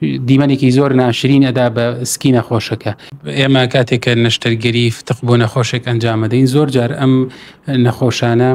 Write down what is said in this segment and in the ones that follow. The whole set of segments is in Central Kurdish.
دیمەنێکی زۆر ناشرین ئەدا بە سکی نەخۆشەکە. ئێمە کاتێک کە نەشتەرگەری فتق بۆ نەخۆشێک ئەنجام دەین زۆر جار ئەم نەخۆشانە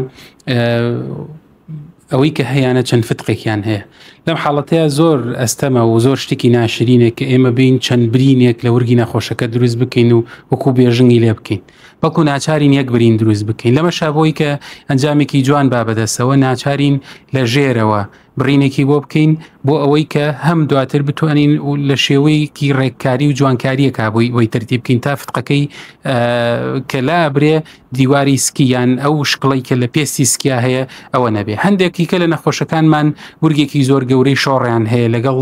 ئەوەی کە هەیەە چەند فتقێکیان هەیە. لەم حاڵەتەیە زۆر ئەستەمە و زۆر شتێکی ناشرینێک کە ئێمە بین چەند برینێک لە وەرگی نەخۆشەکە دروست بکەین و وەکو بێژنگی لێ بکەین، بەڵکو ناچارین یەک برین دروست بکەین. لەمە شابۆی کە ئەنجامێکی جوان با بەدەستەوە ناچارین لە ژێرەوە برینێکی بۆ بکەین بۆ ئەوەی کە هەم دواتر بتوانین لە شێوەیەکی ڕێککاری و جوانکاریەکە بۆی تەرتیب بکەین تا فتقەکەی کە لا برێ دیواری سکییان ئەو شکڵی کە لە پێستی سکیا هەیە ئەوە نەبێ. هەندێکی کە لە نەخۆشەکانمان ورگێکی زۆر گەورەی شۆڕیان هەیە لەگەڵ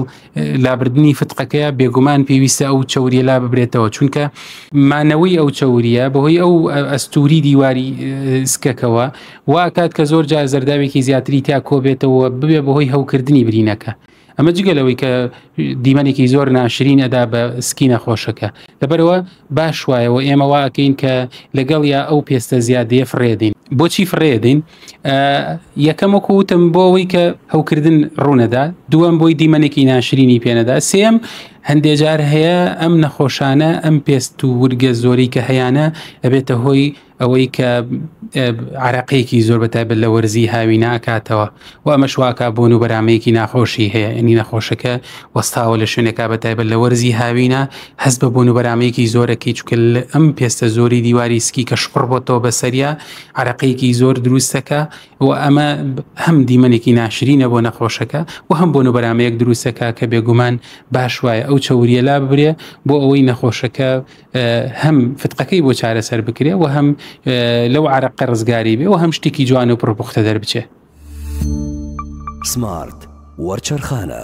لابردنی فتقەکەیە بێگومان پێویستە ئەو چاوریە لا ببرێتەوە، چونکە مانەوەی ئەو چاوریە بەهۆی ئەو ئەستوری دیواری سکەکەوە واکات کە زۆر جار زەرداوێکی زیاتری تا کۆبێتەوە ببێ بەهۆی هەوکردنی برینەکە. ئەمە جگەلەوەی کە دیمەنێکی زۆر ناشرین ئەدا بە سکی نەخۆشەکە. لەبەرەوە باش وایەوە ئێمە واکەین کە لەگەڵ یا ئەو پێستە زیادەیە فڕێدەین. بۆچی فڕێدەین؟ یەکەم وەکو وتم بۆ ئەوەی کە هەوکردن ڕوونەدا، دووەم بۆی دیمەنێکی ناشرینی پێنەدا، سێم هەندێک جار هەیە ئەم نەخۆشانە ئەم پێست و ورگە زۆری کە هەیەە ئەبێتە هۆی ئەوەی کە عراقەیەکی زۆر بەتایبەت لە وەرزی هاوی ناکاتەوە و ئەمەش واکە بۆن و بەرامەیەکی ناخۆشی هەیە. ئەنی نەخۆشەکە وەستاوە لە شوێنێکا بەتایبەت لە وەرزی هاوینە هەست بە بۆن و بەرامەیەکی زۆرەکەی، چونکە ئەم پێستە زۆری دیواری سکی کە شپڕ بۆتەوە بەسەریا عراقەیەکی زۆر دروستەکە و ئەمە هەم دیمەنێکی ناشرینە بۆ نەخۆشەکە و هەم بۆن و بەرامەیەک دروستەکە کە بێگومان باش وایە ئەو چاوریە لا ببرێ بۆ ئەوەی نەخۆشەکە هەم فتقەکەی بۆ چارەسەر بکرێ و هەم لەو عراقە ڕزگاری بێ و هەم شتێکی جوان و پڕپوختە دەربچێ. سمارت وەرچەرخانە.